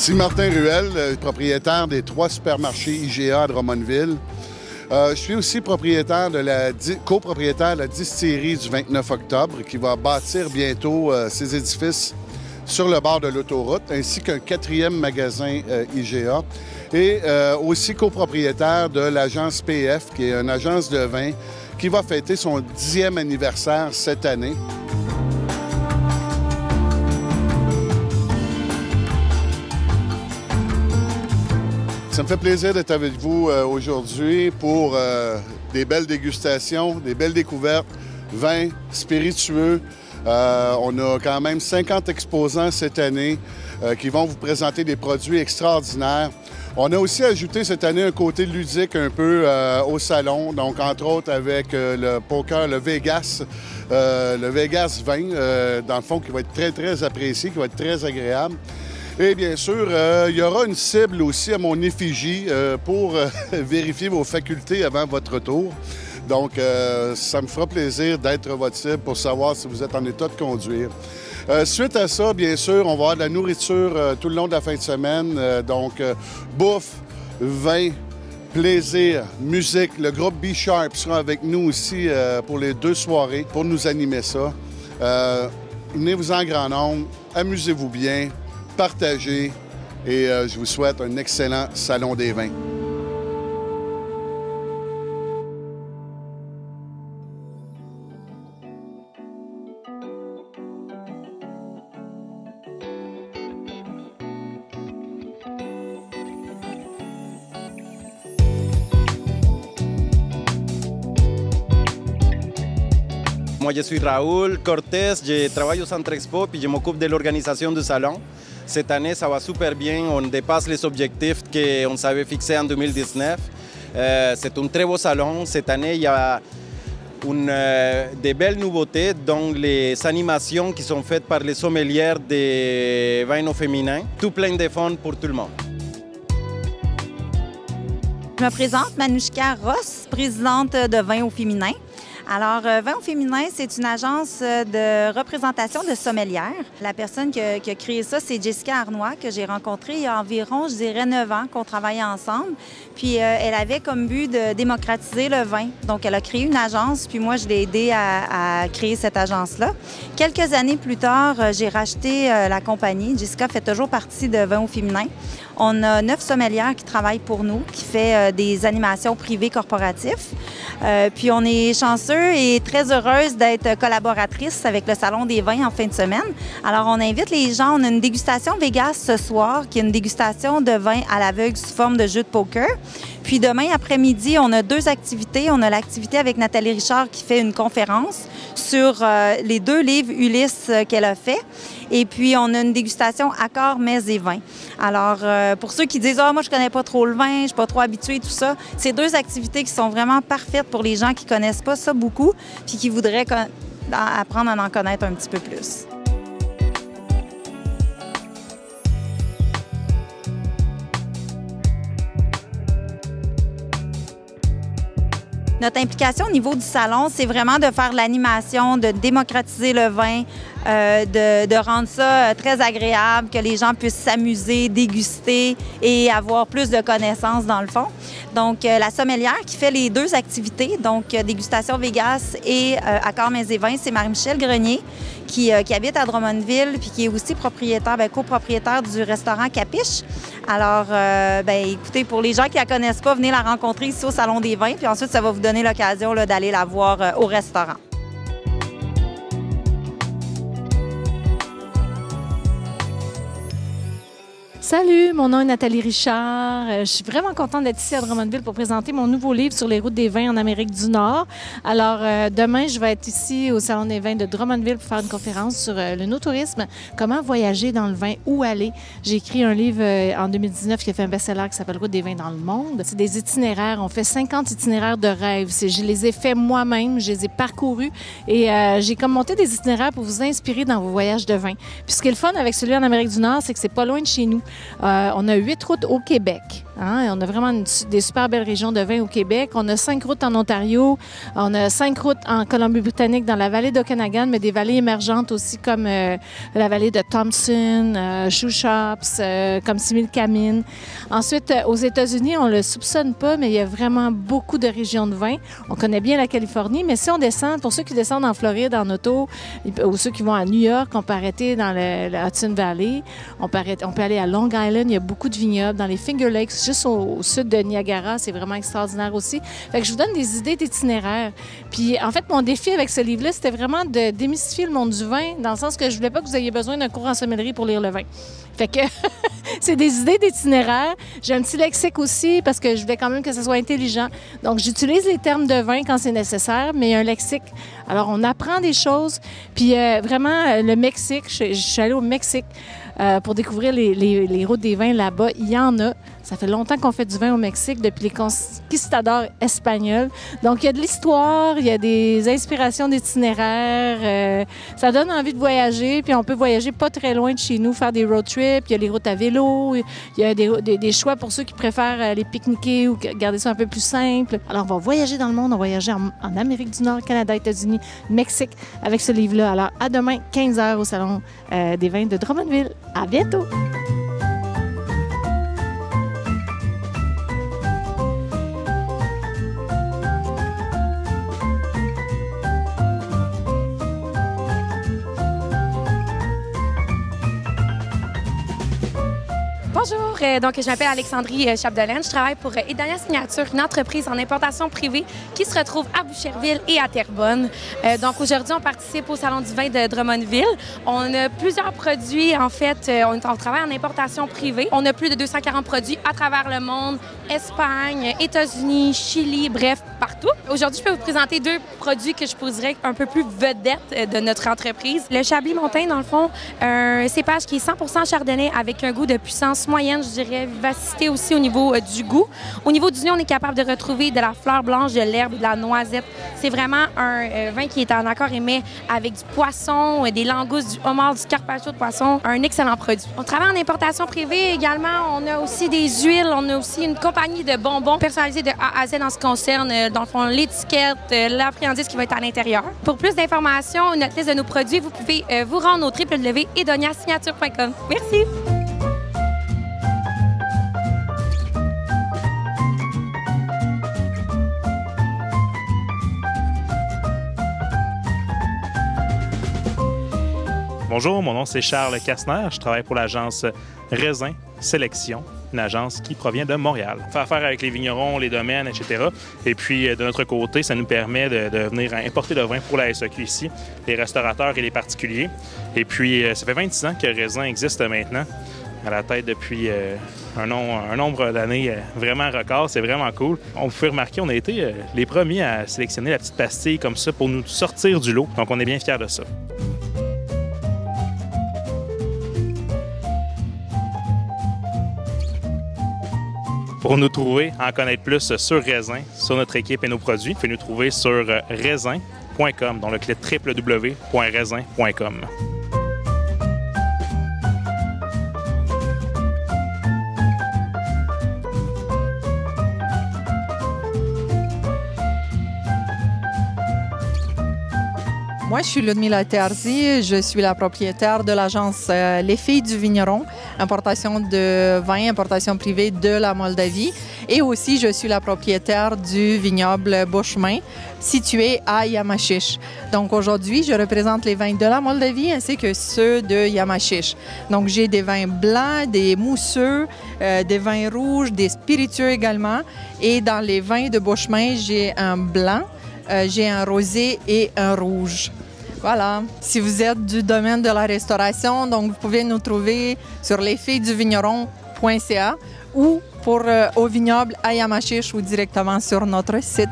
Ici Martin Ruel, propriétaire des 3 supermarchés IGA à Drummondville. Je suis aussi copropriétaire de la distillerie du 29 octobre qui va bâtir bientôt ses édifices sur le bord de l'autoroute, ainsi qu'un 4e magasin IGA. Et aussi copropriétaire de l'agence PF, qui est une agence de vin qui va fêter son 10e anniversaire cette année. Ça me fait plaisir d'être avec vous aujourd'hui pour des belles dégustations, des belles découvertes, vins, spiritueux. On a quand même 50 exposants cette année qui vont vous présenter des produits extraordinaires. On a aussi ajouté cette année un côté ludique un peu au salon, donc entre autres avec le poker, le Vegas 20, dans le fond, qui va être très, très apprécié, qui va être très agréable. Et bien sûr, il y aura une cible aussi à mon effigie pour vérifier vos facultés avant votre retour. Donc, ça me fera plaisir d'être votre cible pour savoir si vous êtes en état de conduire. Suite à ça, bien sûr, on va avoir de la nourriture tout le long de la fin de semaine. Donc, bouffe, vin, plaisir, musique. Le groupe B-Sharp sera avec nous aussi pour les 2 soirées pour nous animer ça. Venez-vous en grand nombre, amusez-vous bien, partagez et je vous souhaite un excellent Salon des vins. Moi, je suis Raúl Cortés, je travaille au Centre Expo et je m'occupe de l'organisation du salon. Cette année, ça va super bien, on dépasse les objectifs qu'on s'avait fixés en 2019. C'est un très beau salon. Cette année, il y a de belles nouveautés, dont les animations qui sont faites par les sommelières des vins au féminin. Tout plein de fun pour tout le monde. Je me présente, Manouchka Ross, présidente de Vins au féminin. Alors, Vins au féminin, c'est une agence de représentation de sommelières. La personne qui a créé ça, c'est Jessica Arnois, que j'ai rencontrée il y a environ, je dirais, 9 ans qu'on travaillait ensemble. Puis, elle avait comme but de démocratiser le vin. Donc, elle a créé une agence, puis moi, je l'ai aidée à créer cette agence-là. Quelques années plus tard, j'ai racheté la compagnie. Jessica fait toujours partie de Vins au féminin. On a 9 sommelières qui travaillent pour nous, qui fait des animations privées corporatives. Puis on est chanceux et très heureuse d'être collaboratrice avec le Salon des vins en fin de semaine. Alors on invite les gens, on a une dégustation Vegas ce soir, qui est une dégustation de vin à l'aveugle sous forme de jeu de poker. Puis demain après-midi, on a 2 activités. On a l'activité avec Nathalie Richard qui fait une conférence sur les 2 livres Ulysse qu'elle a fait. Et puis, on a une dégustation accords, mets et vins. Alors, pour ceux qui disent « Ah, moi, je connais pas trop le vin, je suis pas trop habituée, tout ça », c'est 2 activités qui sont vraiment parfaites pour les gens qui connaissent pas ça beaucoup puis qui voudraient apprendre à en connaître un petit peu plus. Notre implication au niveau du salon, c'est vraiment de faire l'animation, de démocratiser le vin, de rendre ça très agréable, que les gens puissent s'amuser, déguster et avoir plus de connaissances dans le fond. Donc, la sommelière qui fait les 2 activités, donc dégustation Vegas et accords mets et vins, c'est Marie-Michel Grenier qui habite à Drummondville puis qui est aussi propriétaire, copropriétaire du restaurant Capiche. Alors, écoutez, pour les gens qui la connaissent pas, venez la rencontrer ici au Salon des vins puis ensuite, ça va vous donner l'occasion d'aller la voir au restaurant. Salut, mon nom est Nathalie Richard. Je suis vraiment contente d'être ici à Drummondville pour présenter mon nouveau livre sur les routes des vins en Amérique du Nord. Alors, demain, je vais être ici au Salon des vins de Drummondville pour faire une conférence sur le no-tourisme, comment voyager dans le vin, où aller. J'ai écrit un livre en 2019 qui a fait un best-seller qui s'appelle « Route des vins dans le monde ». C'est des itinéraires. On fait 50 itinéraires de rêve. Je les ai faits moi-même, je les ai parcourus et j'ai comme monté des itinéraires pour vous inspirer dans vos voyages de vin. Puis ce qui est le fun avec celui en Amérique du Nord, c'est que c'est pas loin de chez nous. On a 8 routes au Québec. Hein? On a vraiment des super belles régions de vin au Québec. On a 5 routes en Ontario. On a 5 routes en Colombie-Britannique, dans la vallée d'Okanagan, mais des vallées émergentes aussi, comme la vallée de Thompson, Shushops, comme Similkameen. Ensuite, aux États-Unis, on ne le soupçonne pas, mais il y a vraiment beaucoup de régions de vin. On connaît bien la Californie, mais si on descend, pour ceux qui descendent en Floride, en auto, ou ceux qui vont à New York, on peut arrêter dans la Hudson Valley. On peut aller à Long Island. Il y a beaucoup de vignobles. Dans les Finger Lakes, juste au sud de Niagara, c'est vraiment extraordinaire aussi. Fait que je vous donne des idées d'itinéraires. Puis, en fait, mon défi avec ce livre-là, c'était vraiment de démystifier le monde du vin, dans le sens que je voulais pas que vous ayez besoin d'un cours en sommellerie pour lire le vin. Fait que c'est des idées d'itinéraires. J'ai un petit lexique aussi parce que je voulais quand même que ça soit intelligent. Donc, j'utilise les termes de vin quand c'est nécessaire, mais un lexique. Alors, on apprend des choses. Puis, vraiment, le Mexique, je suis allée au Mexique pour découvrir les routes des vins là-bas. Il y en a. Ça fait longtemps qu'on fait du vin au Mexique, depuis les conquistadors espagnols. Donc, il y a de l'histoire, il y a des inspirations d'itinéraires. Ça donne envie de voyager, puis on peut voyager pas très loin de chez nous, faire des road trips. Il y a les routes à vélo, il y a des choix pour ceux qui préfèrent aller pique-niquer ou garder ça un peu plus simple. Alors, on va voyager dans le monde, on va voyager en Amérique du Nord, Canada, États-Unis, Mexique avec ce livre-là. Alors, à demain, 15h au Salon des vins de Drummondville. À bientôt! Bonjour, donc je m'appelle Alexandrie Chapdelaine. Je travaille pour Edonia Signature, une entreprise en importation privée qui se retrouve à Boucherville et à Terrebonne. Donc aujourd'hui, on participe au Salon du vin de Drummondville. On a plusieurs produits, en fait, on travaille en importation privée. On a plus de 240 produits à travers le monde, Espagne, États-Unis, Chili, bref, partout. Aujourd'hui, je peux vous présenter 2 produits que je pourrais un peu plus vedettes de notre entreprise. Le Chablis Montagne, dans le fond, un cépage qui est 100% chardonnay avec un goût de puissance moyenne, je dirais, vivacité aussi au niveau du goût. Au niveau du nez, on est capable de retrouver de la fleur blanche, de l'herbe et de la noisette. C'est vraiment un vin qui est en accord aimé avec du poisson, des langoustes, du homard, du carpaccio de poisson. Un excellent produit. On travaille en importation privée également. On a aussi des huiles. On a aussi une compagnie de bonbons personnalisés de A à Z en ce qui concerne, dans le fond, l'étiquette, la friandise qui va être à l'intérieur. Pour plus d'informations, notre liste de nos produits, vous pouvez vous rendre au www.edoniasignature.com. Merci! Bonjour, mon nom c'est Charles Kastner. Je travaille pour l'agence Raisin Sélection, une agence qui provient de Montréal. On fait affaire avec les vignerons, les domaines, etc. Et puis, de notre côté, ça nous permet de venir importer le vin pour la SAQ ici, les restaurateurs et les particuliers. Et puis, ça fait 26 ans que Raisin existe maintenant, à la tête depuis un nombre d'années vraiment record. C'est vraiment cool. On peut remarquer, on a été les premiers à sélectionner la petite pastille comme ça pour nous sortir du lot. Donc, on est bien fiers de ça. Pour nous trouver, en connaître plus sur Raisin, sur notre équipe et nos produits, vous pouvez nous trouver sur raisin.com, dont le clé www.raisin.com. Moi, je suis Ludmila Terzi. Je suis la propriétaire de l'agence Les Filles du Vigneron, importation de vin, importation privée de la Moldavie. Et aussi, je suis la propriétaire du vignoble Beauchemin, situé à Yamachiche. Donc aujourd'hui, je représente les vins de la Moldavie ainsi que ceux de Yamachiche. Donc j'ai des vins blancs, des mousseux, des vins rouges, des spiritueux également. Et dans les vins de Beauchemin, j'ai un blanc, j'ai un rosé et un rouge. Voilà. Si vous êtes du domaine de la restauration, donc vous pouvez nous trouver sur lesfillesduvigneron.ca ou au vignoble à Yamachiche ou directement sur notre site.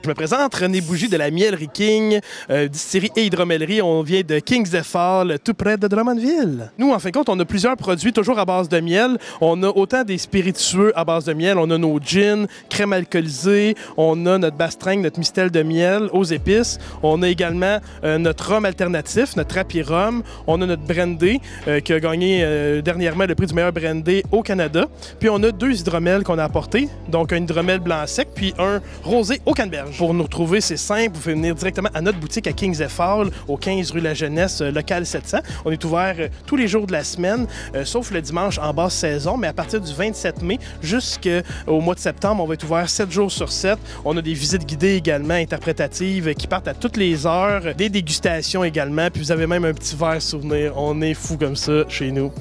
Je me présente, René Bougie de la Mielerie King, distillerie et hydromellerie. On vient de Kingsey Falls, tout près de Drummondville. Nous, en fin de compte, on a plusieurs produits toujours à base de miel. On a autant des spiritueux à base de miel. On a nos gins, crème alcoolisée. On a notre bastringue, notre mistel de miel aux épices. On a également notre rhum alternatif, notre Rapi Rhum. On a notre brandy qui a gagné dernièrement le prix du meilleur brandy au Canada. Puis on a 2 hydromels qu'on a apportés. Donc un hydromel blanc sec puis un rosé au canneberge. Pour nous retrouver, c'est simple. Vous pouvez venir directement à notre boutique à Kingsey Falls, au 15 rue La Jeunesse, local 700. On est ouvert tous les jours de la semaine, sauf le dimanche en basse saison. Mais à partir du 27 mai jusqu'au mois de septembre, on va être ouvert 7 jours sur 7. On a des visites guidées également, interprétatives, qui partent à toutes les heures. Des dégustations également. Puis vous avez même un petit verre souvenir. On est fou comme ça chez nous.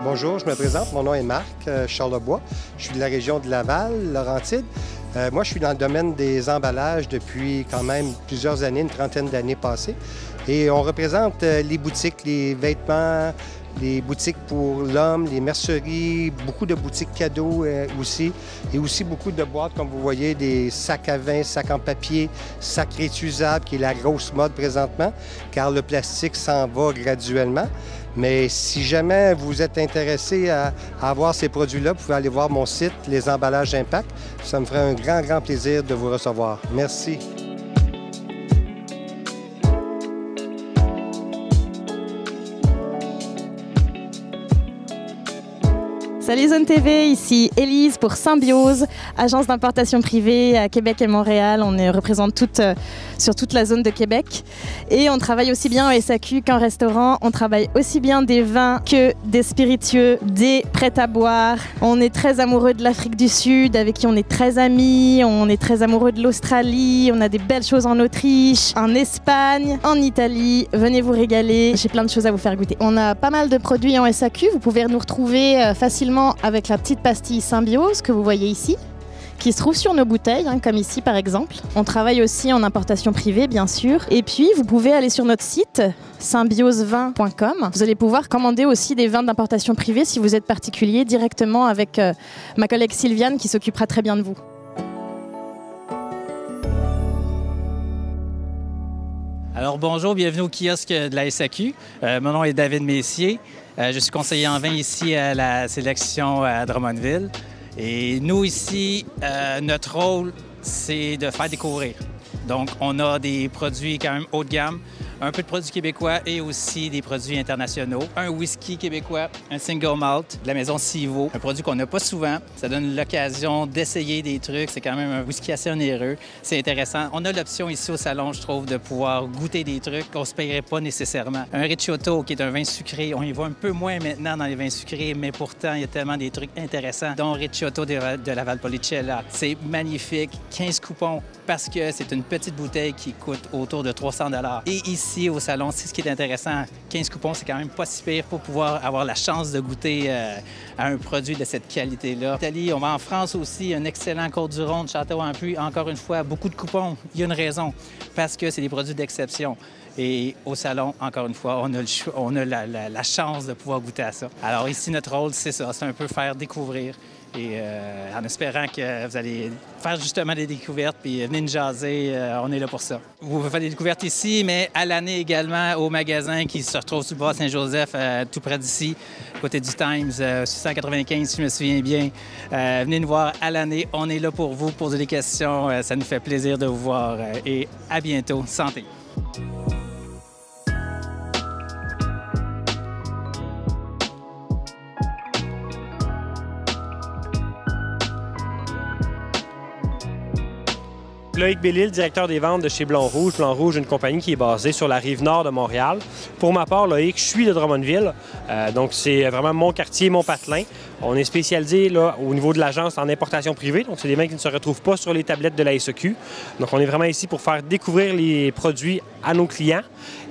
Bonjour, je me présente. Mon nom est Marc Charlebois. Je suis de la région de Laval, Laurentide. Moi, je suis dans le domaine des emballages depuis quand même plusieurs années, une trentaine d'années passées. Et on représente les boutiques, les vêtements, les boutiques pour l'homme, les merceries, beaucoup de boutiques cadeaux aussi. Et aussi beaucoup de boîtes, comme vous voyez, des sacs à vin, sacs en papier, sacs réutilisables, qui est la grosse mode présentement, car le plastique s'en va graduellement. Mais si jamais vous êtes intéressé à avoir ces produits-là, vous pouvez aller voir mon site, Les Emballages Impact. Ça me ferait un grand, grand plaisir de vous recevoir. Merci. Salut Zone TV, ici Élise pour Symbiose, agence d'importation privée à Québec et Montréal. On représente sur toute la zone de Québec. Et on travaille aussi bien en SAQ qu'en restaurant. On travaille aussi bien des vins que des spiritueux, des prêts à boire. On est très amoureux de l'Afrique du Sud, avec qui on est très amis. On est très amoureux de l'Australie. On a des belles choses en Autriche, en Espagne, en Italie. Venez vous régaler. J'ai plein de choses à vous faire goûter. On a pas mal de produits en SAQ. Vous pouvez nous retrouver facilement avec la petite pastille Symbiose que vous voyez ici, qui se trouve sur nos bouteilles, comme ici par exemple. On travaille aussi en importation privée, bien sûr. Et puis, vous pouvez aller sur notre site, symbiosevin.com. Vous allez pouvoir commander aussi des vins d'importation privée si vous êtes particulier, directement avec ma collègue Sylviane qui s'occupera très bien de vous. Alors bonjour, bienvenue au kiosque de la SAQ. Mon nom est David Messier. Je suis conseiller en vin ici à la sélection à Drummondville. Et nous ici, notre rôle, c'est de faire découvrir. Donc on a des produits quand même haut de gamme, un peu de produits québécois et aussi des produits internationaux. Un whisky québécois, un single malt de la maison Sivo, un produit qu'on n'a pas souvent. Ça donne l'occasion d'essayer des trucs. C'est quand même un whisky assez onéreux. C'est intéressant. On a l'option ici au salon, je trouve, de pouvoir goûter des trucs qu'on ne se payerait pas nécessairement. Un Ricciotto, qui est un vin sucré. On y voit un peu moins maintenant dans les vins sucrés, mais pourtant, il y a tellement des trucs intéressants, dont Ricciotto de la Valpolicella. C'est magnifique. 15 coupons parce que c'est une petite bouteille qui coûte autour de 300 $. Et ici, au salon, c'est ce qui est intéressant. 15 coupons, c'est quand même pas si pire pour pouvoir avoir la chance de goûter à un produit de cette qualité-là. En Italie, on va en France aussi, un excellent Côte-du-Rhône, Château-en-Puy. Encore une fois, beaucoup de coupons. Il y a une raison, parce que c'est des produits d'exception. Et au salon, encore une fois, on a la chance de pouvoir goûter à ça. Alors ici, notre rôle, c'est ça, c'est un peu faire découvrir. Et en espérant que vous allez faire justement des découvertes puis venez nous jaser, on est là pour ça. Vous pouvez faire des découvertes ici, mais à l'année également au magasin qui se retrouve sur le bois Saint-Joseph, tout près d'ici, côté du Times, 695 si je me souviens bien. Venez nous voir à l'année, on est là pour vous, poser des questions, ça nous fait plaisir de vous voir et à bientôt. Santé! Loïc Bellil, directeur des ventes de chez Blond Rouge. Blond Rouge, une compagnie qui est basée sur la rive nord de Montréal. Pour ma part, Loïc, je suis de Drummondville, donc c'est vraiment mon quartier, mon patelin. On est spécialisé là, au niveau de l'agence en importation privée, donc c'est des vins qui ne se retrouvent pas sur les tablettes de la SAQ. Donc on est vraiment ici pour faire découvrir les produits à nos clients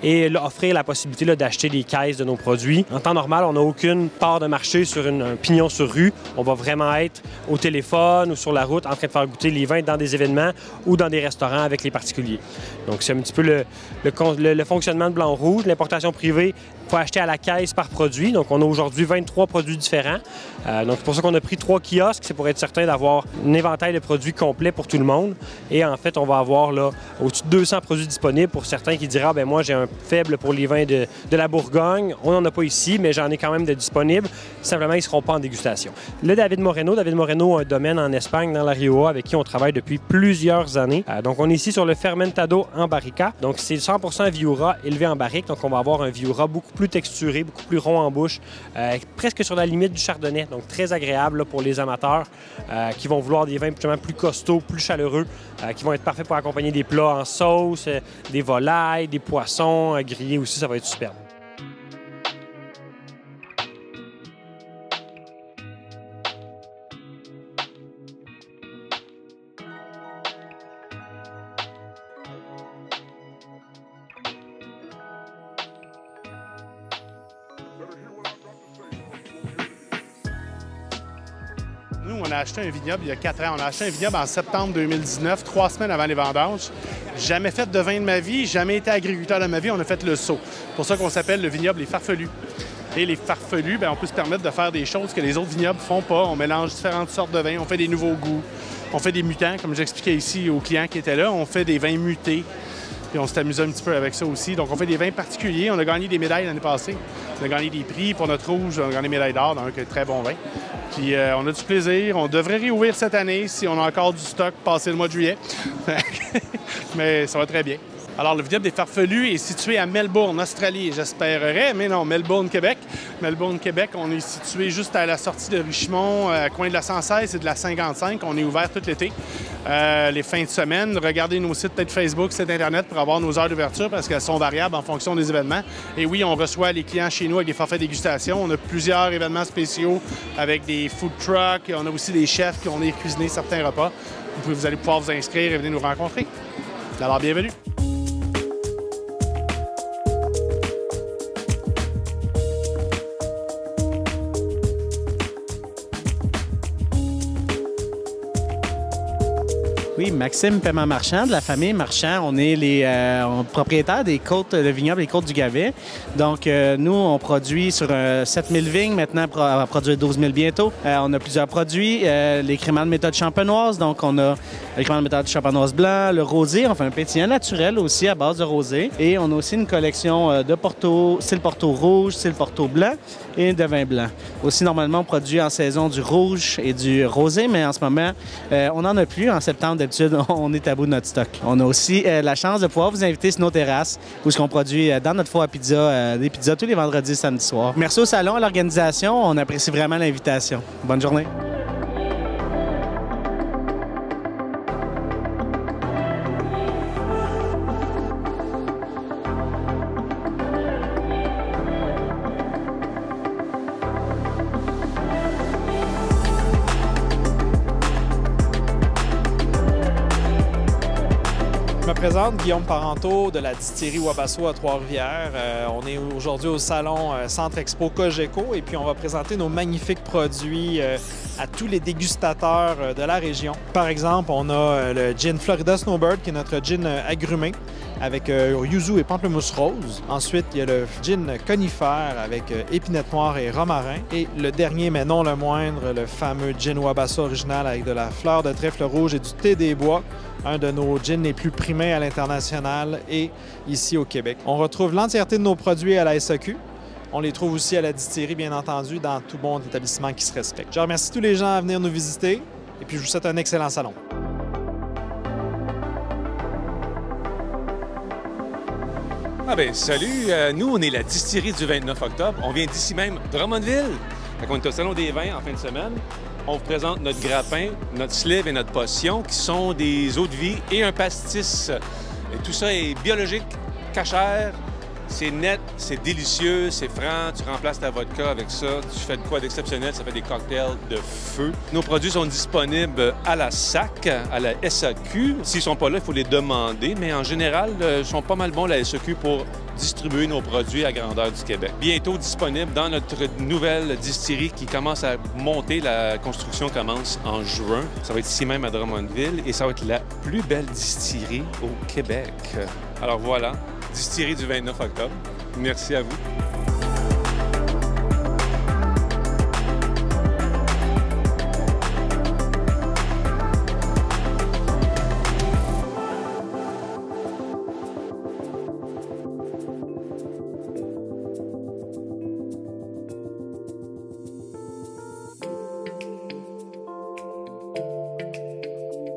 et là, offrir la possibilité d'acheter des caisses de nos produits. En temps normal, on n'a aucune part de marché sur un pignon sur rue. On va vraiment être au téléphone ou sur la route en train de faire goûter les vins dans des événements ou dans des restaurants avec les particuliers. Donc c'est un petit peu le fonctionnement de Blanc-Rouge. L'importation privée, il faut acheter à la caisse par produit. Donc on a aujourd'hui 23 produits différents. Donc c'est pour ça qu'on a pris 3 kiosques. C'est pour être certain d'avoir un éventail de produits complet pour tout le monde. Et en fait, on va avoir là au-dessus de 200 produits disponibles pour certains qui diraient ben moi j'ai un faible pour les vins de la Bourgogne. On n'en a pas ici, mais j'en ai quand même de disponibles. Simplement, ils ne seront pas en dégustation. Le David Moreno a un domaine en Espagne, dans la Rioja, avec qui on travaille depuis plusieurs années. Donc on est ici sur le Fermentado en Barrica. Donc c'est 100% Viura élevé en barrique. Donc on va avoir un Viura beaucoup plus texturé, beaucoup plus rond en bouche, presque sur la limite du chardonnay. Donc très agréable là, pour les amateurs qui vont vouloir des vins plus costauds, plus chaleureux, qui vont être parfaits pour accompagner des plats en sauce, des volailles, des poissons grillés aussi, ça va être superbe. Nous, on a acheté un vignoble il y a 4 ans. On a acheté un vignoble en septembre 2019, 3 semaines avant les vendanges. Jamais fait de vin de ma vie, jamais été agriculteur de ma vie. On a fait le saut. C'est pour ça qu'on s'appelle le vignoble Les Farfelus. Et les farfelus, bien, on peut se permettre de faire des choses que les autres vignobles ne font pas. On mélange différentes sortes de vins, on fait des nouveaux goûts, on fait des mutants, comme j'expliquais ici aux clients qui étaient là. On fait des vins mutés. Puis on s'est amusé un petit peu avec ça aussi. Donc on fait des vins particuliers. On a gagné des médailles l'année passée. On a gagné des prix pour notre rouge. On a gagné médaille d'or dans un très bon vin. Puis on a du plaisir. On devrait réouvrir cette année si on a encore du stock passé le mois de juillet. Mais ça va très bien. Alors, le vignoble des Farfelus est situé à Melbourne, Australie, j'espérerais, mais non, Melbourne, Québec. Melbourne, Québec, on est situé juste à la sortie de Richmond, coin de la 116 et de la 55. On est ouvert tout l'été, les fins de semaine. Regardez nos sites, peut-être Facebook, site Internet, pour avoir nos heures d'ouverture parce qu'elles sont variables en fonction des événements. Et oui, on reçoit les clients chez nous avec des forfaits dégustation. On a plusieurs événements spéciaux avec des food trucks. On a aussi des chefs qui ont cuisiné certains repas. Vous allez pouvoir vous inscrire et venir nous rencontrer. Alors, bienvenue. Oui, Maxime Paiement-Marchand, de la famille Marchand. On est les propriétaires des côtes, le vignoble des Côtes du Gavet. Donc, nous, on produit sur 7000 vignes. Maintenant, on va produire 12 000 bientôt. On a plusieurs produits. Les créments de méthode champenoise. Donc, on a le crément de méthode champenoise blanc, le rosé. On fait un pétillant naturel aussi à base de rosé. Et on a aussi une collection de Porto, style Porto rouge, style Porto blanc et de vin blanc. Aussi, normalement, on produit en saison du rouge et du rosé, mais en ce moment, on n'en a plus. En septembre, d'habitude, on est à bout de notre stock. On a aussi la chance de pouvoir vous inviter sur nos terrasses où on produit dans notre four à pizza des pizzas tous les vendredis et samedis soirs. Merci au salon, à l'organisation. On apprécie vraiment l'invitation. Bonne journée. Je me présente, Guillaume Parenteau de la distillerie Wabasso à Trois-Rivières. On est aujourd'hui au salon Centre Expo Cogeco et puis on va présenter nos magnifiques produits à tous les dégustateurs de la région. Par exemple, on a le gin Florida Snowbird qui est notre gin agrumé avec yuzu et pamplemousse rose. Ensuite, il y a le gin conifère avec épinette noire et romarin. Et le dernier, mais non le moindre, le fameux gin Wabasso original avec de la fleur de trèfle rouge et du thé des bois. Un de nos gins les plus primés à l'international et ici au Québec. On retrouve l'entièreté de nos produits à la SAQ. On les trouve aussi à la distillerie, bien entendu, dans tout bon établissement qui se respecte. Je remercie tous les gens à venir nous visiter et puis je vous souhaite un excellent salon. Ah ben salut, nous on est la distillerie du 29 octobre. On vient d'ici même, Drummondville. On est au Salon des vins en fin de semaine. On vous présente notre grappin, notre sleeve et notre potion qui sont des eaux de vie et un pastis. Et tout ça est biologique, cachère, C'est net, c'est délicieux, c'est franc. Tu remplaces ta vodka avec ça. Tu fais de quoi d'exceptionnel? Ça fait des cocktails de feu. Nos produits sont disponibles à la SAC, à la SAQ. S'ils ne sont pas là, il faut les demander. Mais en général, ils sont pas mal bons, la SAQ, pour distribuer nos produits à grandeur du Québec. Bientôt disponible dans notre nouvelle distillerie qui commence à monter. La construction commence en juin. Ça va être ici même à Drummondville et ça va être la plus belle distillerie au Québec. Alors voilà, distillerie du 29 octobre. Merci à vous.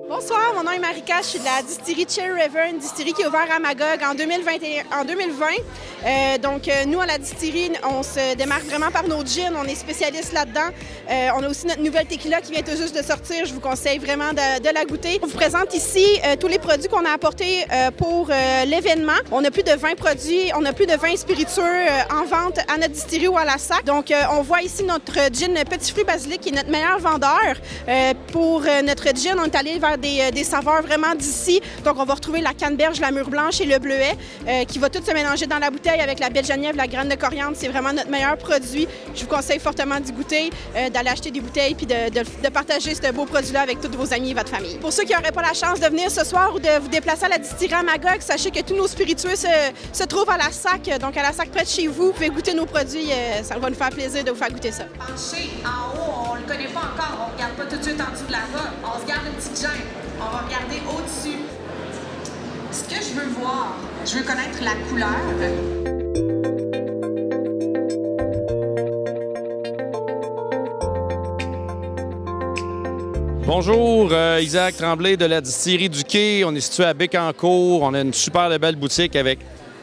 Bonsoir, mon nom est Marika, je suis de la distillerie Cherry River, une distillerie qui est ouverte à Magog en 2020. Nous, à la distillerie, on se démarque vraiment par nos gins, on est spécialiste là-dedans. On a aussi notre nouvelle tequila qui vient tout juste de sortir, je vous conseille vraiment de la goûter. On vous présente ici tous les produits qu'on a apportés pour l'événement. On a plus de 20 produits, on a plus de 20 spiritueux en vente à notre distillerie ou à la SAC. Donc, on voit ici notre gin Petit Fruit Basilic qui est notre meilleur vendeur. Pour notre gin, on est allé vers des saveurs vraiment d'ici. Donc, on va retrouver la canneberge, la mûre blanche et le bleuet qui va tout se mélanger dans la bouteille avec la baie de genièvre, la graine de coriandre. C'est vraiment notre meilleur produit. Je vous conseille fortement d'y goûter, d'aller acheter des bouteilles puis de partager ce beau produit-là avec tous vos amis et votre famille. Pour ceux qui n'auraient pas la chance de venir ce soir ou de vous déplacer à la distillerie à Magog, sachez que tous nos spiritueux se trouvent à la SAC. Donc, à la SAC près de chez vous, vous pouvez goûter nos produits. Ça va nous faire plaisir de vous faire goûter ça. Penché en haut, on le connaît pas encore. On regarde pas tout de suite en dessous de la robe. On se garde une petite gêne. On va regarder au-dessus. Ce que je veux voir, je veux connaître la couleur. Bonjour, Isaac Tremblay de la distillerie du Quai. On est situé à Bécancour. On a une super belle boutique avec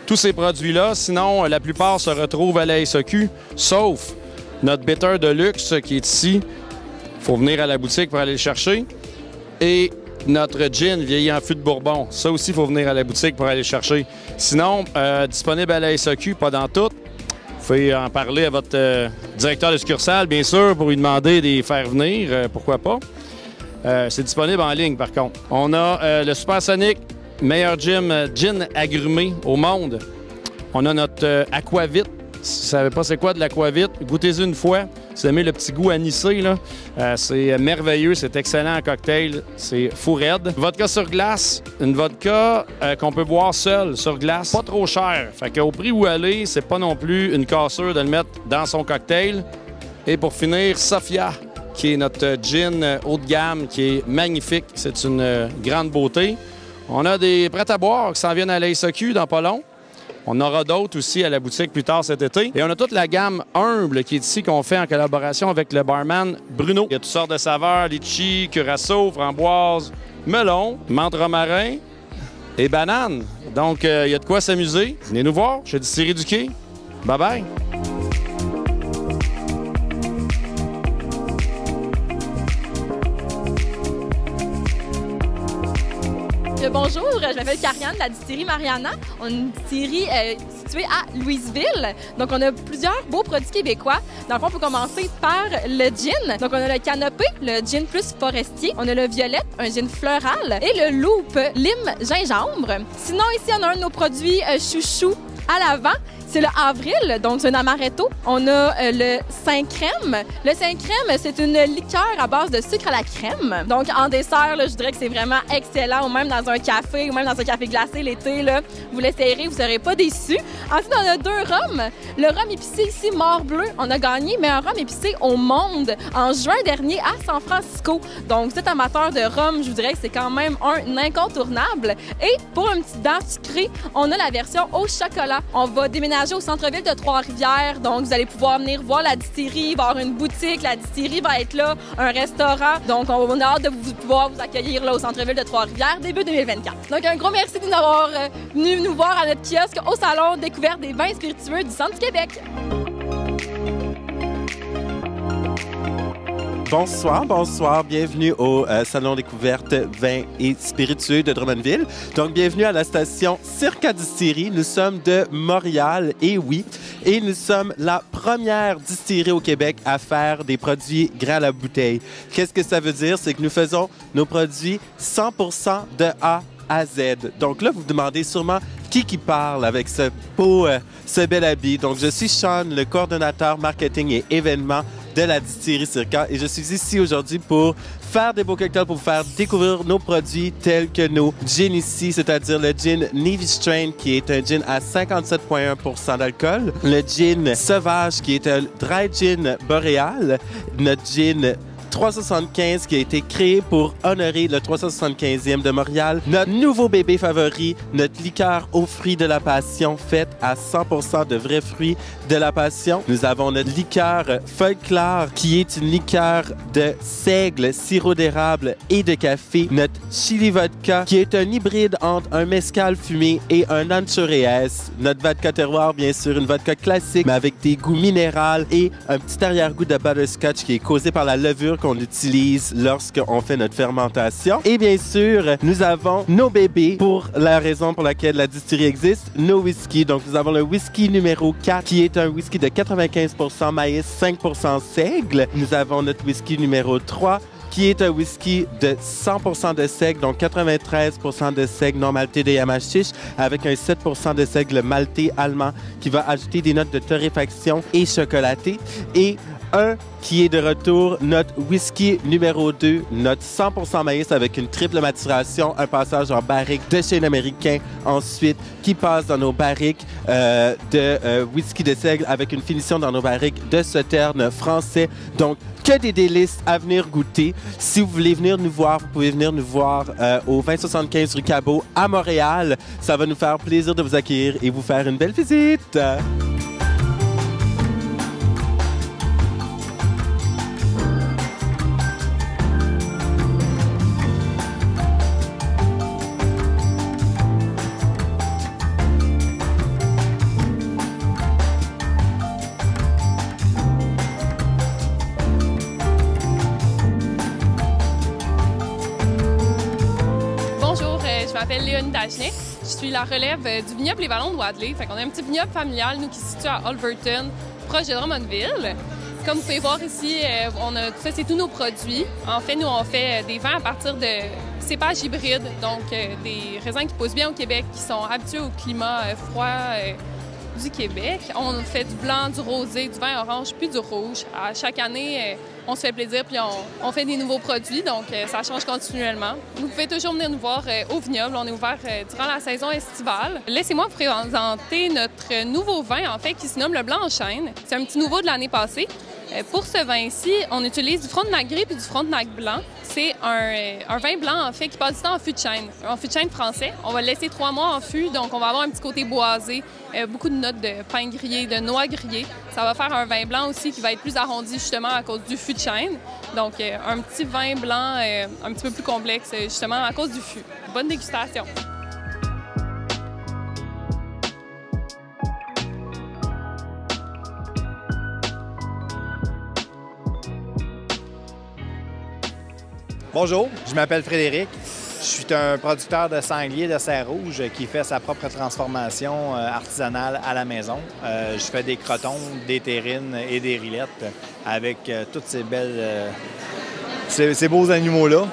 tous ces produits-là. Sinon, la plupart se retrouvent à la SAQ, sauf notre bitter de luxe qui est ici. Il faut venir à la boutique pour aller le chercher. Et notre gin vieilli en fût de Bourbon. Ça aussi, il faut venir à la boutique pour aller le chercher. Sinon, disponible à la SAQ, pas dans toutes. Vous pouvez en parler à votre directeur de succursale, bien sûr, pour lui demander de les faire venir. Pourquoi pas? C'est disponible en ligne, par contre. On a le Supersonic, meilleur gin agrumé au monde. On a notre Aquavit. Si vous ne savez pas c'est quoi de l'Aquavit, goûtez-y une fois. Si vous aimez le petit goût anisé, là, c'est merveilleux, c'est excellent en cocktail, c'est fou raide. Vodka sur glace, une vodka qu'on peut boire seule sur glace, pas trop cher. Fait qu'au prix où aller, c'est pas non plus une cassure de le mettre dans son cocktail. Et pour finir, Sophia, qui est notre gin haut de gamme, qui est magnifique. C'est une grande beauté. On a des prêts à boire qui s'en viennent à la SAQ dans pas long. On aura d'autres aussi à la boutique plus tard cet été. Et on a toute la gamme humble qui est ici, qu'on fait en collaboration avec le barman Bruno. Il y a toutes sortes de saveurs, litchi, curaçao, framboise, melon, menthe romarin et banane. Donc, il y a de quoi s'amuser. Venez nous voir chez Distillerie du Quai. Bye-bye! Bonjour, je m'appelle Karianne de la distillerie Mariana. On est une distillerie située à Louisville. Donc, on a plusieurs beaux produits québécois. Dans le fond, on peut commencer par le gin. Donc, on a le canopé, le gin plus forestier. On a le violette, un gin floral. Et le loup, lime, gingembre. Sinon, ici, on a un de nos produits chouchou à l'avant. C'est le avril, donc c'est un amaretto. On a le Saint-Crème. Le Saint-Crème, c'est une liqueur à base de sucre à la crème. Donc, en dessert, là, je dirais que c'est vraiment excellent, ou même dans un café, ou même dans un café glacé l'été. Vous l'essayerez, vous ne serez pas déçus. Ensuite, on a deux rhums. Le rhum épicé ici, Mort Bleu, on a gagné meilleur rhum épicé au monde en juin dernier à San Francisco. Donc, si vous êtes amateur de rhum, je vous dirais que c'est quand même un incontournable. Et pour un petit dent sucré, on a la version au chocolat. On va déménager au centre-ville de Trois-Rivières. Donc, vous allez pouvoir venir voir la distillerie, voir une boutique. La distillerie va être là, un restaurant. Donc, on a hâte de pouvoir vous accueillir là au centre-ville de Trois-Rivières début 2024. Donc, un gros merci de nous avoir venu nous voir à notre kiosque au salon découverte des vins spiritueux du Centre du Québec. Bonsoir. Bienvenue au Salon Découverte Vins et Spiritueux de Drummondville. Donc, bienvenue à la station Circa Distillerie. Nous sommes de Montréal, et nous sommes la première distillerie au Québec à faire des produits gras à la bouteille. Qu'est-ce que ça veut dire? C'est que nous faisons nos produits 100% de A à Z. Donc là, vous vous demandez sûrement qui parle avec ce bel habit. Donc, je suis Sean, le coordonnateur marketing et événements de la distillerie Circa, et je suis ici aujourd'hui pour faire des beaux cocktails, pour vous faire découvrir nos produits tels que nos gins ici, c'est-à-dire le gin Navy Strain, qui est un gin à 57,1% d'alcool, le gin Sauvage, qui est un dry gin boréal, notre gin 375 qui a été créé pour honorer le 375e de Montréal. Notre nouveau bébé favori, notre liqueur aux fruits de la passion faite à 100% de vrais fruits de la passion. Nous avons notre liqueur Folklore qui est une liqueur de seigle, sirop d'érable et de café. Notre Chili Vodka qui est un hybride entre un mezcal fumé et un Anchoreas. Notre vodka terroir, bien sûr, une vodka classique mais avec des goûts minéraux et un petit arrière-goût de butterscotch qui est causé par la levure qu'on utilise lorsqu'on fait notre fermentation. Et bien sûr, nous avons nos bébés pour la raison pour laquelle la distillerie existe, nos whisky. Donc, nous avons le whisky numéro 4 qui est un whisky de 95% maïs, 5% seigle. Nous avons notre whisky numéro 3 qui est un whisky de 100% de seigle, donc 93% de seigle non malté de Yamachiche, avec un 7% de seigle malté allemand qui va ajouter des notes de torréfaction et chocolaté. Et un qui est de retour, notre whisky numéro 2, notre 100% maïs avec une triple maturation, un passage en barrique de chêne américain, ensuite qui passe dans nos barriques de whisky de seigle avec une finition dans nos barriques de sauterne français. Donc, que des délices à venir goûter. Si vous voulez venir nous voir, vous pouvez venir nous voir au 2075 rue Cabot à Montréal. Ça va nous faire plaisir de vous accueillir et vous faire une belle visite. Je m'appelle Léonie Dagenet. Je suis la relève du vignoble Les Vallons de Wadley. On a un petit vignoble familial, nous, qui se situe à Alverton, proche de Drummondville. Comme vous pouvez voir ici, ça, c'est tous nos produits. En fait, nous, on fait des vins à partir de cépages hybrides, donc des raisins qui poussent bien au Québec, qui sont habitués au climat froid du Québec. On fait du blanc, du rosé, du vin orange, puis du rouge. À chaque année, on se fait plaisir, puis on fait des nouveaux produits, donc ça change continuellement. Vous pouvez toujours venir nous voir au vignoble. On est ouvert durant la saison estivale. Laissez-moi vous présenter notre nouveau vin, en fait, qui se nomme le Blanc en Chêne. C'est un petit nouveau de l'année passée. Pour ce vin-ci, on utilise du Frontenac gris puis du Frontenac blanc. C'est un vin blanc, en fait, qui passe du temps en fût de chêne. En fût de chêne français. On va le laisser 3 mois en fût, donc on va avoir un petit côté boisé, beaucoup de notes de pain grillé, de noix grillées. Ça va faire un vin blanc aussi qui va être plus arrondi, justement, à cause du fût de chêne. Donc, un petit vin blanc un petit peu plus complexe, justement, à cause du fût. Bonne dégustation! Bonjour, je m'appelle Frédéric. Je suis un producteur de sanglier de serre rouge qui fait sa propre transformation artisanale à la maison. Je fais des crotons, des terrines et des rillettes avec toutes ces ces beaux animaux-là.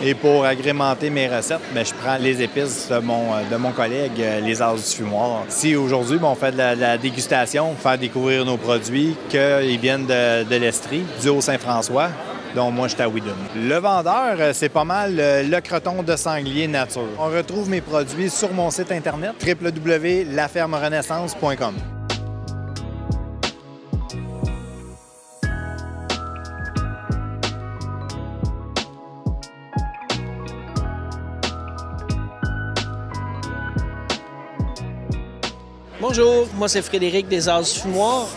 Et pour agrémenter mes recettes, je prends les épices de mon collègue, les As du Fumoir. Si aujourd'hui, on fait de la dégustation, faire découvrir nos produits, qu'ils viennent de l'Estrie, du Haut-Saint-François, dont moi, je suis à Widon. Le vendeur, c'est pas mal le croton de sanglier nature. On retrouve mes produits sur mon site internet www.lafermerenaissance.com. Bonjour, moi c'est Frédéric des As du Fumoir.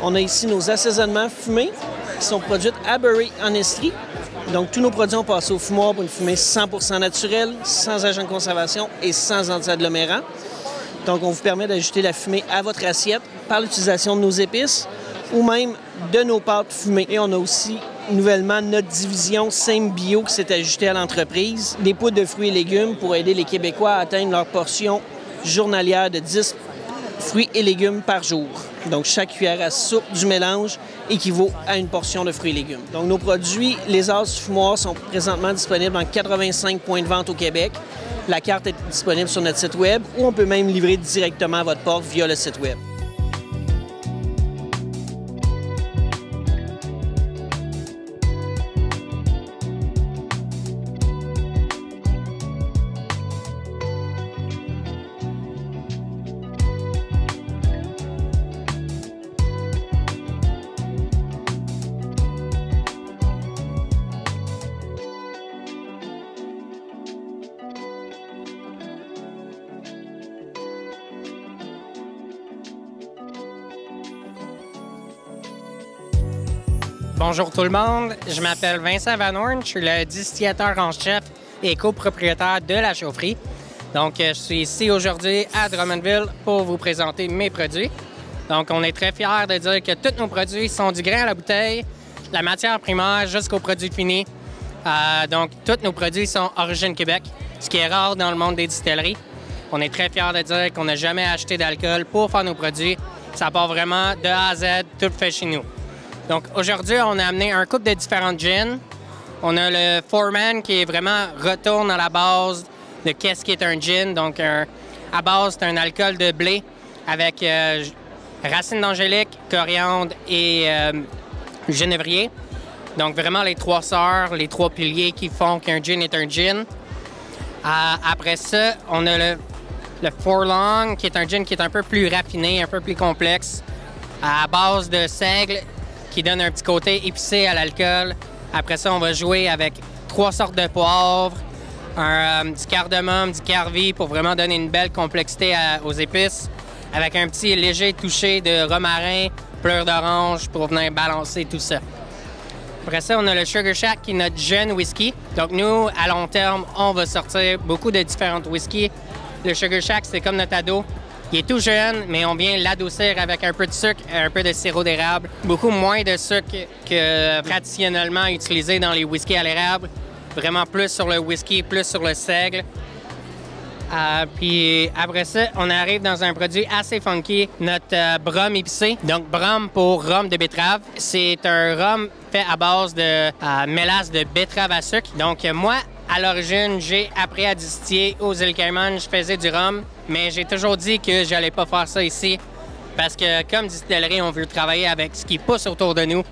On a ici nos assaisonnements fumés qui sont produits à Bury en Estrie. Donc tous nos produits ont passé au fumoir pour une fumée 100% naturelle, sans agent de conservation et sans anti-agglomérant. Donc on vous permet d'ajouter la fumée à votre assiette par l'utilisation de nos épices ou même de nos pâtes fumées. Et on a aussi nouvellement notre division Symbio qui s'est ajoutée à l'entreprise. Des poudres de fruits et légumes pour aider les Québécois à atteindre leur portion journalière de 10 fruits et légumes par jour. Donc, chaque cuillère à soupe du mélange équivaut à une portion de fruits et légumes. Donc, nos produits, les As du fumoir, sont présentement disponibles dans 85 points de vente au Québec. La carte est disponible sur notre site Web ou on peut même livrer directement à votre porte via le site Web. Bonjour tout le monde, je m'appelle Vincent Van Horn, je suis le distillateur en chef et copropriétaire de la chaufferie. Donc, je suis ici aujourd'hui à Drummondville pour vous présenter mes produits. Donc, on est très fiers de dire que tous nos produits sont du grain à la bouteille, la matière primaire jusqu'au produit fini. Donc, tous nos produits sont origine Québec, ce qui est rare dans le monde des distilleries. On est très fiers de dire qu'on n'a jamais acheté d'alcool pour faire nos produits. Ça part vraiment de A à Z, tout fait chez nous. Donc, aujourd'hui, on a amené un couple de différentes gins. On a le Foreman qui est vraiment retourne à la base de qu'est-ce qui est un gin. Donc, à base, c'est un alcool de blé avec racines d'angélique, coriandre et genévrier. Donc, vraiment les trois sœurs, les trois piliers qui font qu'un gin est un gin. Après ça, on a le Forlong qui est un gin qui est un peu plus raffiné, un peu plus complexe, à base de seigle, qui donne un petit côté épicé à l'alcool. Après ça, on va jouer avec 3 sortes de poivre, du cardamome, du carvi pour vraiment donner une belle complexité aux épices, avec un petit léger toucher de romarin, fleur d'orange pour venir balancer tout ça. Après ça, on a le Sugar Shack qui est notre jeune whisky. Donc nous, à long terme, on va sortir beaucoup de différentes whiskies. Le Sugar Shack, c'est comme notre ado. Il est tout jeune, mais on vient l'adoucir avec un peu de sucre et un peu de sirop d'érable. Beaucoup moins de sucre que traditionnellement utilisé dans les whiskies à l'érable. Vraiment plus sur le whisky, plus sur le seigle. Puis après ça, on arrive dans un produit assez funky, notre Brum épicé. Donc Brum pour rhum de betterave. C'est un rhum fait à base de mélasse de betterave à sucre. Donc moi, à l'origine, j'ai appris à distiller aux îles Caïmans, je faisais du rhum, mais j'ai toujours dit que j'allais pas faire ça ici parce que comme distillerie, on veut travailler avec ce qui pousse autour de nous.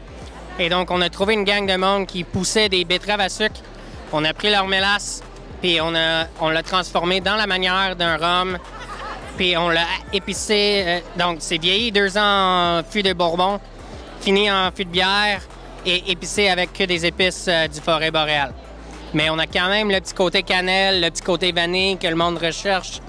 Et donc, on a trouvé une gang de monde qui poussait des betteraves à sucre. On a pris leur mélasse, puis on l'a transformé dans la manière d'un rhum, puis on l'a épicé. Donc, c'est vieilli 2 ans en fût de bourbon, fini en fût de bière et épicé avec que des épices du forêt boréale. Mais on a quand même le petit côté cannelle, le petit côté vanille que le monde recherche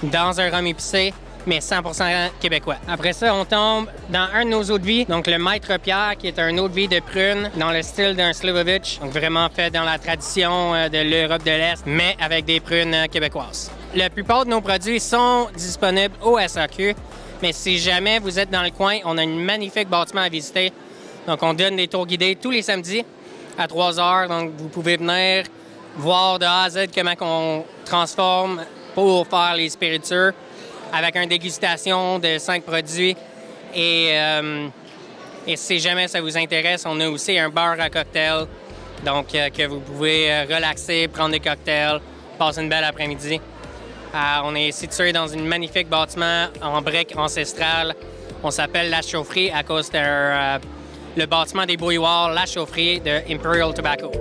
dans un rhum épicé, mais 100% québécois. Après ça, on tombe dans un de nos eaux de vie, donc le Maître Pierre, qui est un eau de vie de prune dans le style d'un Slivovitch, donc vraiment fait dans la tradition de l'Europe de l'Est, mais avec des prunes québécoises. La plupart de nos produits sont disponibles au SAQ, mais si jamais vous êtes dans le coin, on a un magnifique bâtiment à visiter. Donc, on donne des tours guidés tous les samedis à 3 heures. Donc, vous pouvez venir voir de A à Z comment on transforme pour faire les spiritueux avec une dégustation de 5 produits. Et si jamais ça vous intéresse, on a aussi un bar à cocktails. Donc, que vous pouvez relaxer, prendre des cocktails, passer une belle après-midi. On est situé dans un magnifique bâtiment en briques ancestrales. On s'appelle La Chaufferie à cause de le bâtiment des bouilloires, La Chaufferie de Imperial Tobacco.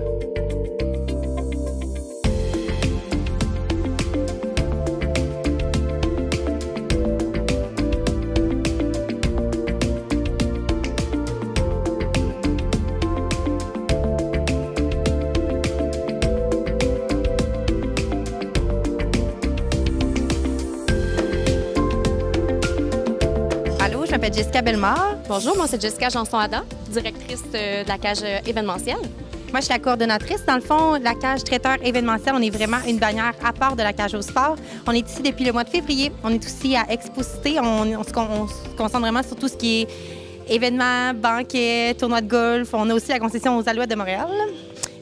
Je m'appelle Jessica Bellemare. Bonjour, moi c'est Jessica Janson-Adam, directrice de la cage événementielle. Moi, je suis la coordonnatrice. Dans le fond, la cage traiteur événementiel, on est vraiment une bannière à part de la cage au sport. On est ici depuis le mois de février. On est aussi à Exposité. On se concentre vraiment sur tout ce qui est événements, banquets, tournois de golf. On a aussi la concession aux Alouettes de Montréal.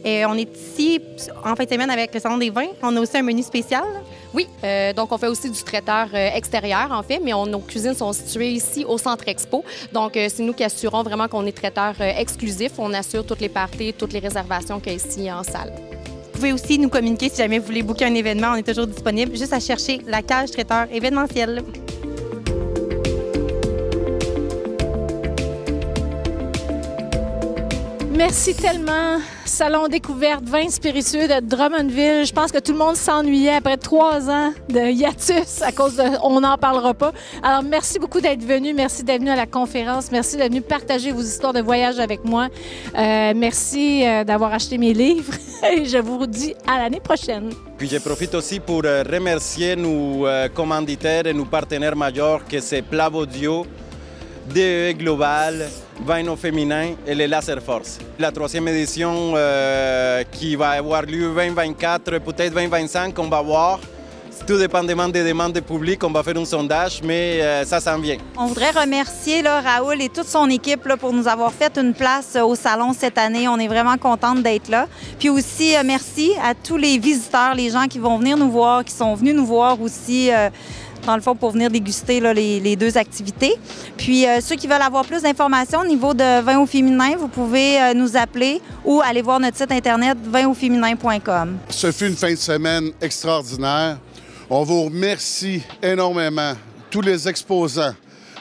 Et on est ici en fin de semaine avec le Salon des vins. On a aussi un menu spécial. Oui, donc on fait aussi du traiteur extérieur, en fait, mais nos cuisines sont situées ici au Centre Expo. Donc, c'est nous qui assurons vraiment qu'on est traiteur exclusif. On assure toutes les parties, toutes les réservations qu'il y a ici en salle. Vous pouvez aussi nous communiquer si jamais vous voulez booker un événement. On est toujours disponible. Juste à chercher la cage traiteur événementiel. Merci tellement, Salon Découverte Vins spiritueux de Drummondville. Je pense que tout le monde s'ennuyait après 3 ans de hiatus à cause de « on n'en parlera pas ». Alors, merci beaucoup d'être venu. Merci d'être venu à la conférence. Merci d'être venu partager vos histoires de voyage avec moi. Merci d'avoir acheté mes livres. Et je vous dis à l'année prochaine. Puis je profite aussi pour remercier nos commanditaires et nos partenaires majeurs, que c'est Plavodio, DE Global, Vin au féminin et les Laser Force. La 3e édition qui va avoir lieu 2024, peut-être 2025, on va voir. Tout dépendamment des demandes du public, on va faire un sondage, mais ça s'en vient. On voudrait remercier Raoul et toute son équipe pour nous avoir fait une place au salon cette année. On est vraiment contente d'être là. Puis aussi, merci à tous les visiteurs, les gens qui vont venir nous voir, qui sont venus nous voir aussi dans le fond, pour venir déguster là, les 2 activités. Puis, ceux qui veulent avoir plus d'informations au niveau de vin au féminin, vous pouvez nous appeler ou aller voir notre site internet vinauféminin.com. Ce fut une fin de semaine extraordinaire. On vous remercie énormément, tous les exposants,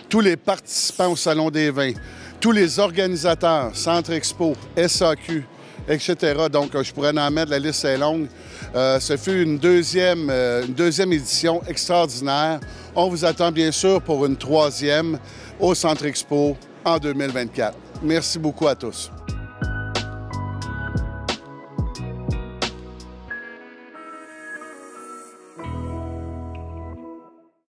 tous les participants au Salon des vins, tous les organisateurs, Centre Expo, SAQ, etc. Donc, je pourrais en mettre, la liste est longue. Ce fut une deuxième édition extraordinaire. On vous attend bien sûr pour une 3e au Centre Expo en 2024. Merci beaucoup à tous.